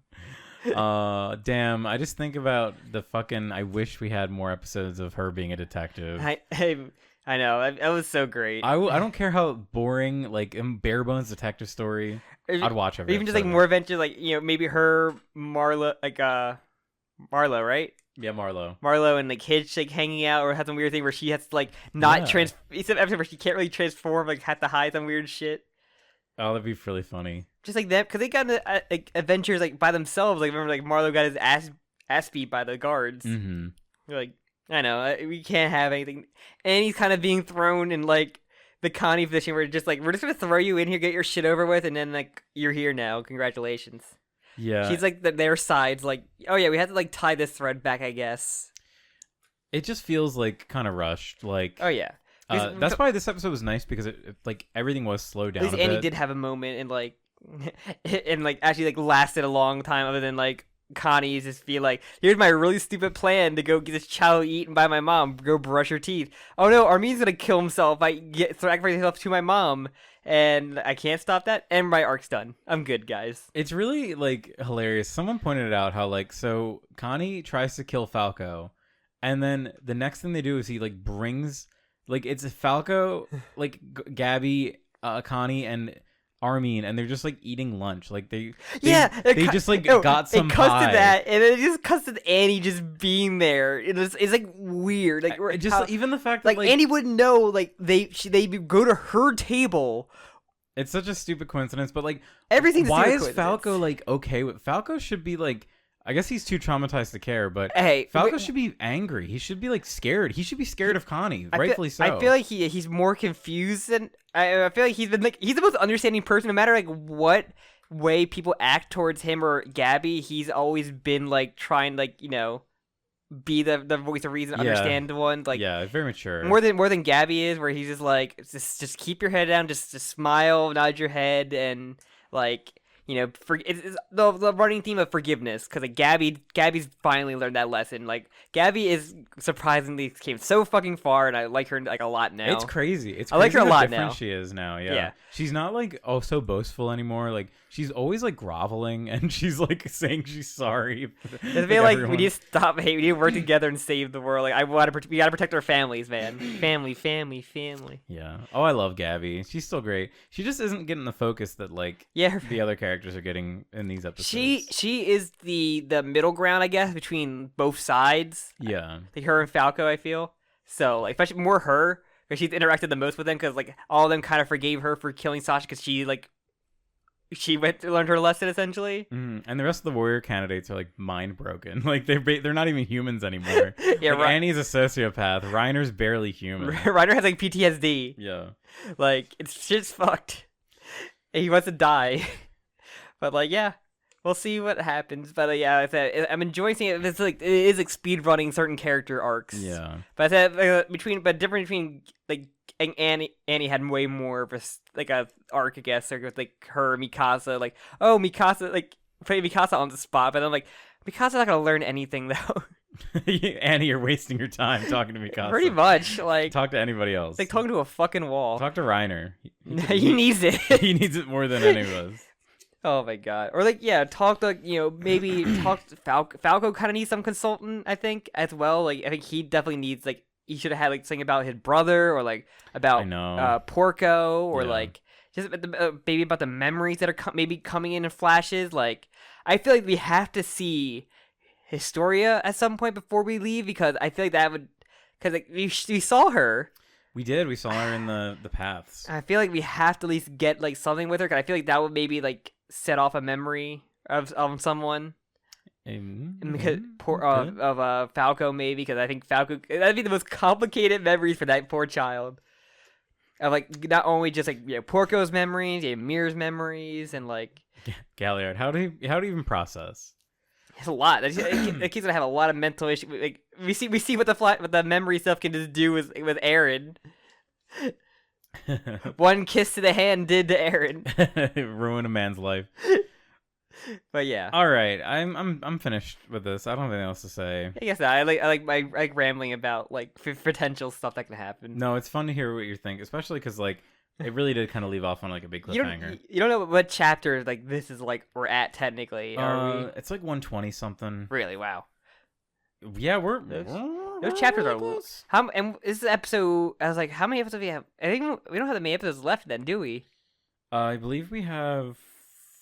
Damn, I just think about the fucking, I wish we had more episodes of her being a detective. I know, that was so great. I don't care how boring, like, bare bones detective story, I'd watch every even just like more adventures, like, you know, maybe her, Marlo, right? Yeah, Marlo and like Hitch like hanging out, or has some weird thing where she has to like some episode where she can't really transform, like have to hide some weird shit. Oh, that'd be really funny. Just like that, because they got into like adventures like by themselves. Like remember, like Marlo got his ass beat by the guards. Mm-hmm. Like, I know we can't have anything, and he's kind of being thrown in like the Connie position where just like we're just gonna throw you in here, get your shit over with, and then like you're here now. Congratulations. Yeah. She's like their sides. Like, oh yeah, we had to like tie this thread back, I guess. It just feels like kind of rushed. Like, oh yeah. That's why this episode was nice, because it like everything was slowed down. At least Annie did have a moment and like and like actually like lasted a long time, other than like Connie's just be like, here's my really stupid plan to go get this chow eaten by my mom. Go brush her teeth. Oh no, Armin's gonna kill himself. I sacrifice himself to my mom, and I can't stop that. And my arc's done. I'm good, guys. It's really like hilarious. Someone pointed out how like, so Connie tries to kill Falco, and then the next thing they do is he like brings, like, it's Falco, like Gabby, Connie, and Armin, and they're just like eating lunch. Like they just like got some pie. It cuts to that, and it just cuts to Annie just being there. It's like weird. Like just even the fact that like Annie wouldn't know. Like they go to her table. It's such a stupid coincidence, but like everything's. Why is Falco like okay with? Falco should be like, I guess he's too traumatized to care, but hey, Falco should be angry. He should be like scared. He should be scared of Connie, rightfully so. I feel like he's more confused than I feel like he's the most understanding person. No matter like what way people act towards him or Gabby, he's always been like trying like, you know, be the voice of reason, understand the one. Like, yeah, very mature. More than Gabby is, where he's just like just keep your head down, just smile, nod your head, and like. You know, it's the running theme of forgiveness, because like Gabby's finally learned that lesson. Like Gabby is surprisingly came so fucking far, and I like her like a lot now. It's crazy. I like her a lot now. She is now. Yeah. She's not like so boastful anymore. Like she's always like groveling, and she's like saying she's sorry. I feel like we need to stop hate. We need to work together and save the world. Like we gotta protect our families, man. Family. Yeah. Oh, I love Gabby. She's still great. She just isn't getting the focus that like the other characters are getting in these episodes. She is the middle ground, I guess, between both sides. Yeah. Like her and Falco, I feel. So like especially more her, because she's interacted the most with them, because like all of them kind of forgave her for killing Sasha, because she learned her lesson essentially. And the rest of the warrior candidates are like mind broken. Like they're not even humans anymore. Yeah, like, Annie's a sociopath. Reiner's barely human. Reiner has like PTSD. Yeah. Like shit's fucked. And he wants to die. But like, yeah, we'll see what happens. But yeah, I'm enjoying seeing it. It's like it is like speed running certain character arcs. Yeah. But I said different between like Annie had way more of a arc, I guess, or with like her Mikasa. Like, oh, Mikasa, like putting Mikasa on the spot, but I'm like, Mikasa's not gonna learn anything though. Annie, you're wasting your time talking to Mikasa. Pretty much, like talk to anybody else. Like talking to a fucking wall. Talk to Reiner. He needs it. He needs it more than any of us. Oh my god. Or like, yeah, talk to, you know, maybe talk to Falco kind of needs some consultant, I think, as well. Like, I think he definitely needs, like, he should have had, like, something about his brother, or, like, about Porco, or, like, just maybe about the memories that are maybe coming in flashes. Like, I feel like we have to see Historia at some point before we leave, because I feel like that would, because like we saw her. We did. We saw her in the paths. I feel like we have to at least get like something with her, because I feel like that would maybe like set off a memory of someone. Because of Falco, maybe, because I think Falco, that'd be the most complicated memories for that poor child. Of like not only just like Porco's memories, Mir's memories, and like Galliard. How do you even process? It's a lot. That kid's gonna have a lot of mental issues. Like we see what the memory stuff can just do with Eren. One kiss to the hand did to Eren. Ruin a man's life. But yeah. All right, I'm finished with this. I don't have anything else to say. I guess not. I like rambling about like potential stuff that can happen. No, it's fun to hear what you think, especially because like it really did kind of leave off on like a big cliffhanger. You don't know what chapter like this is like we're at technically. Are we? It's like 120 something. Really? Wow. Yeah, those chapters are how, and this is episode. I was like, how many episodes do we have? I think we don't have that many episodes left. Then do we? I believe we have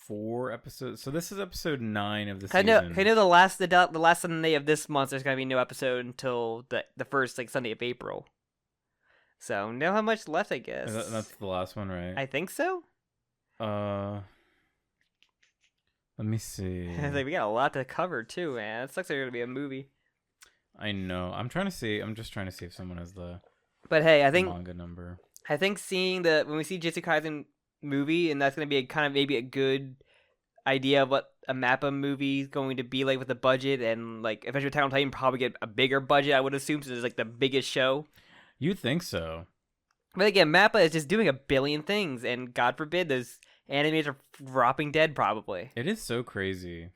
4 episodes. So this is episode 9 of the season. I know the last Sunday of this month there's gonna be no episode until the first like Sunday of April. So know how much left, I guess. That's the last one, right? I think so. Let me see. Like we got a lot to cover too, man. It sucks there's gonna be a movie. I know. I'm just trying to see if someone has the. But hey, I think manga number. I think seeing when we see Jujutsu Kaisen movie, and that's gonna be maybe a good idea of what a Mappa movie is going to be like with the budget, and like eventually Attack on Titan probably get a bigger budget, I would assume, since it's like the biggest show. You'd think so. But again, Mappa is just doing a billion things, and God forbid those animes are dropping dead probably. It is so crazy.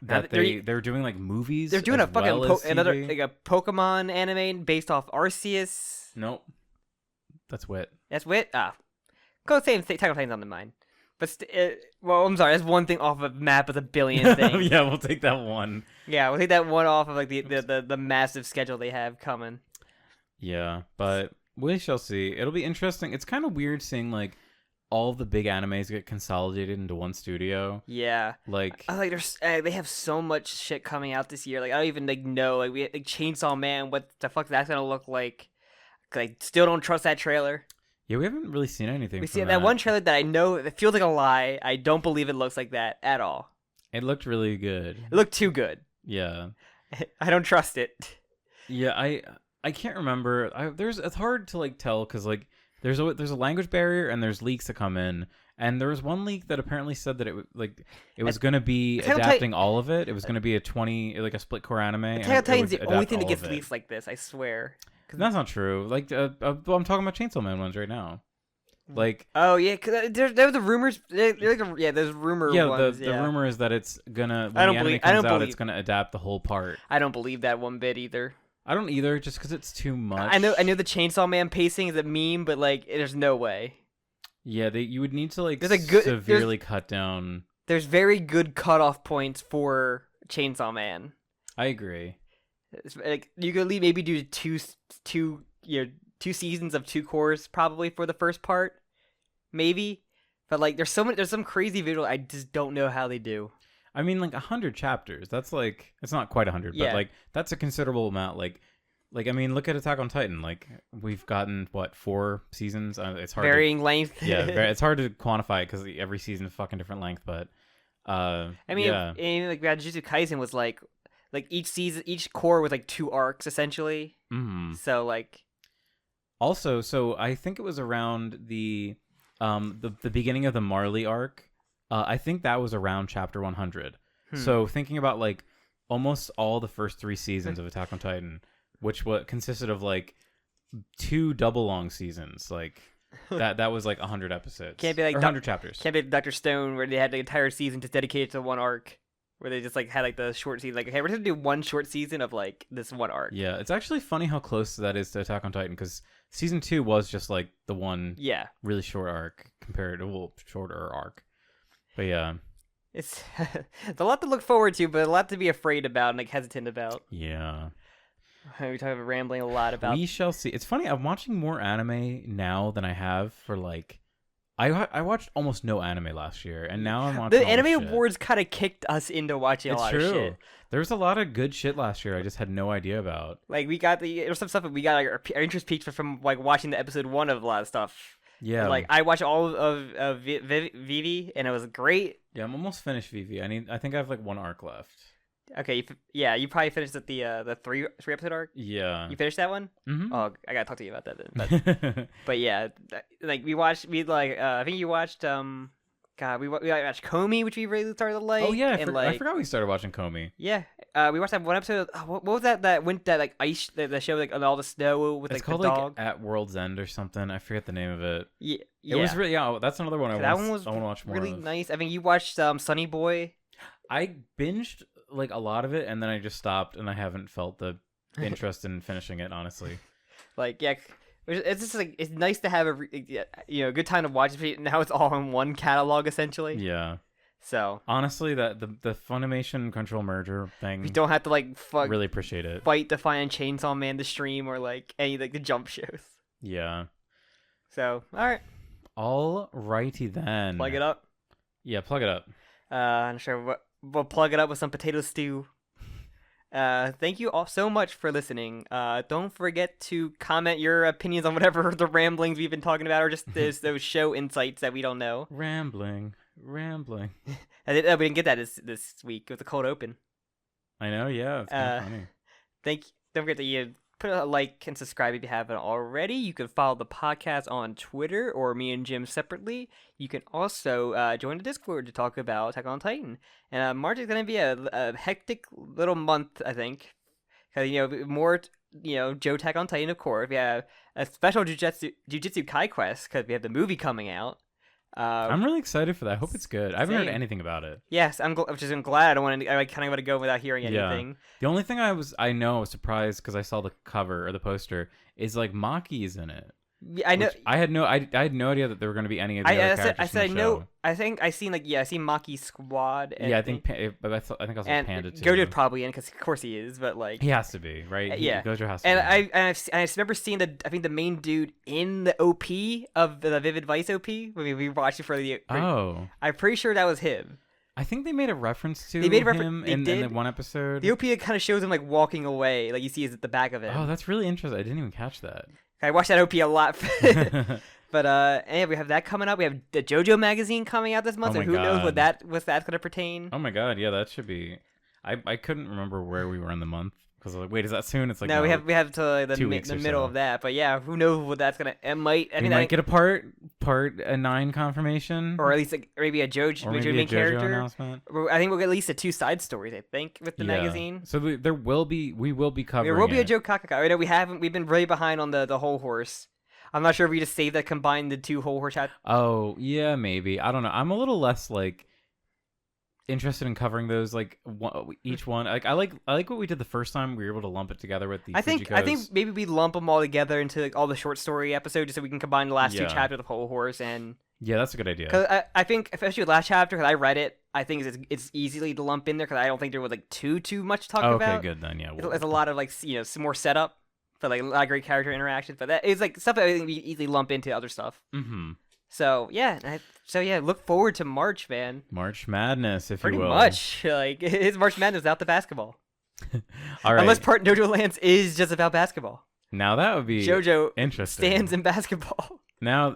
That they're doing like movies. They're doing a fucking another like a Pokemon anime based off Arceus. Nope. That's Wit. That's Wit. Go same Attack on Titan's on the mind. But well, I'm sorry. That's one thing off of Map of the billion things. Yeah, we'll take that one. Yeah, we'll take that one off of like the massive schedule they have coming. Yeah, but we shall see. It'll be interesting. It's kind of weird seeing like all the big animes get consolidated into one studio. Yeah, like they have so much shit coming out this year. Like I don't even know. Like we Chainsaw Man. What the fuck that's gonna look like? I still don't trust that trailer. Yeah, we haven't really seen anything. We see that one trailer that I know it feels like a lie. I don't believe it looks like that at all. It looked really good. It looked too good. Yeah. I don't trust it. Yeah, I can't remember. It's hard to like tell because like there's a language barrier and there's leaks that come in. And there was one leak that apparently said that it was going to be adapting all of it. It was going to be a split core anime. Attack on Titan's the only thing that gets leaks like this. I swear. That's not true. Like, I'm talking about Chainsaw Man ones right now. Like, oh yeah, cause there were the rumors. There's rumor. Yeah, ones, the rumor is that it's gonna. When I don't the anime believe. comes I don't out, believe. It's gonna adapt the whole part. I don't believe that one bit either. I don't either, just because it's too much. I know the Chainsaw Man pacing is a meme, but like, there's no way. Yeah, you would need to like severely cut down. There's very good cutoff points for Chainsaw Man. I agree. Like you could maybe do two seasons of 2 cores probably for the first part, maybe. But like, there's some crazy visual I just don't know how they do. I mean, like 100 chapters. That's like it's not quite 100, but like that's a considerable amount. Like I mean, look at Attack on Titan. Like we've gotten 4 seasons. It's hard. Varying length. Yeah, it's hard to quantify because every season is fucking different length. But I mean, like Jujutsu Kaisen was like each season, each core was like 2 arcs essentially. Mm-hmm. So like. Also, so I think it was around the beginning of the Marley arc. I think that was around chapter 100. So thinking about like almost all the first 3 seasons of Attack on Titan, which consisted of like 2 double long seasons, like that was like 100 episodes. Can't be like 100 chapters. Can't be like Dr. Stone where they had the entire season just dedicated to one arc. Where they just like had like the short season, like, okay, we're gonna do 1 short season of like this one arc. Yeah, it's actually funny how close that is to Attack on Titan because season 2 was just like the one really short arc compared to shorter arc. But yeah, it's a lot to look forward to, but a lot to be afraid about and like hesitant about. Yeah, we talk about rambling a lot about. We shall see. It's funny. I'm watching more anime now than I have for like I watched almost no anime last year, and now I'm watching the all anime shit. awards kind of kicked us into watching a lot of shit. There was a lot of good shit last year I just had no idea about. Like there's some stuff that we got like our interest peaked from like watching the episode 1 of a lot of stuff. Yeah. Like I watched all of Vivi and it was great. Yeah, I'm almost finished Vivi. I think I have like one arc left. Okay, you probably finished at the three episode arc. Yeah. You finished that one? Mm-hmm. Oh, I gotta talk to you about that then. But yeah, like I think you watched we watched Comey, which we really started to like. Oh yeah, I forgot we started watching Comey. Yeah, we watched that one episode. What was that went that like ice the show like on all the snow with it's like called the dog? like At World's End or something. I forget the name of it. Yeah, it was really that's another one I want to watch more. Really of. Nice. I mean, you watched Sunny Boy. I binged like a lot of it, and then I just stopped, and I haven't felt the interest in finishing it, honestly. Like, yeah, it's just like it's nice to have a good time to watch it. Now it's all in one catalog essentially. Yeah. So honestly, that the Funimation Crunchyroll merger thing, you don't have to like really appreciate it. Fight to find Chainsaw Man to stream or like any like the jump shows. Yeah. So all righty then. Plug it up. Yeah, plug it up. I'm sure we'll plug it up with some potato stew. Thank you all so much for listening. Don't forget to comment your opinions on whatever the ramblings we've been talking about, or just those show insights that we don't know. Rambling. We didn't get that this week with the cold open. I know, yeah, it's kind of funny. Don't forget to put a like and subscribe if you haven't already. You can follow the podcast on Twitter or me and Jim separately. You can also join the Discord to talk about Attack on Titan. And March is going to be a hectic little month, I think. Because, more, Jo-ttack on Titan, of course. We have a special Jujutsu Kai quest because we have the movie coming out. I'm really excited for that. I hope it's good. I haven't heard anything about it. Yes, I'm glad. I don't want to. I kind of want to go without hearing anything. Yeah. The only thing I was surprised because I saw the cover or the poster is like Maki's in it. Yeah, I know. I had no idea that there were going to be any of the other characters. I said no. I think I seen I see Maki's squad. And yeah, I think I also Panda too. Gojo's probably in because of course he is, but like he has to be, right? Yeah, Gojo has to. And I remember seeing the main dude in the OP of the Vivid Vice OP when we watched it for the. I'm pretty sure that was him. I think they made a reference to him in the one episode. The OP kind of shows him like walking away, like you see is at the back of it. Oh, that's really interesting. I didn't even catch that. I watched that OP a lot. But and we have that coming up. We have the JoJo magazine coming out this month, and who knows what that's going to pertain. Oh my god, yeah, that should be. I couldn't remember where we were in the month because like, wait, is that soon? It's like no, we have to the middle of that. But yeah, who knows what that's gonna? It might. I might get a part 9 confirmation, or at least maybe a JoJo main character announcement. I think we'll get at least 2 side stories. I think with the magazine. So we will be covering. There will be a Jo-ttack. I know we've been really behind on the whole horse. I'm not sure if we just saved that combined the 2 whole horse chapters. Oh yeah, maybe. I don't know. I'm a little less like interested in covering those like each one. Like I like what we did the first time. We were able to lump it together with the. I think maybe we lump them all together into like all the short story episodes, just so we can combine the last 2 chapters of the whole horse and. Yeah, that's a good idea. Because I think especially the last chapter, because I read it, I think it's easily to lump in there because I don't think there was like too much to talk about. Okay, good then. Yeah, it's a lot of like some more setup. For like a lot of great character interactions, but that is like stuff that I think we easily lump into other stuff. Mm-hmm. So yeah, look forward to March, man. March Madness, if you will. Pretty much, like it's March Madness without the basketball. All right. Unless Part JoJo Lands is just about basketball. Now that would be JoJo interesting. Stands in basketball. Now,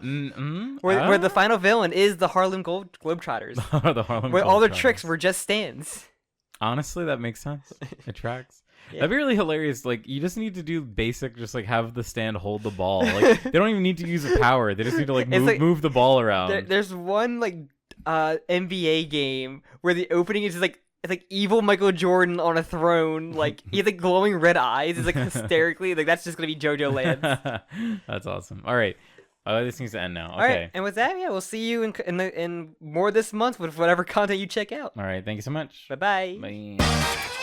where the final villain is the Harlem Globetrotters. The Harlem where all their tricks were just stands. Honestly, that makes sense. It tracks. Yeah. That'd be really hilarious. Like, you just need to do basic, just like have the stand hold the ball. Like, they don't even need to use a power. They just need to like move the ball around. There's one like NBA game where the opening is just like it's like evil Michael Jordan on a throne. Like he has like glowing red eyes. It's like hysterically like that's just gonna be JoJo Lands. That's awesome. All right. This needs to end now. Okay. All right, and with that, yeah, we'll see you in more this month with whatever content you check out. All right. Thank you so much. Bye-bye. Bye.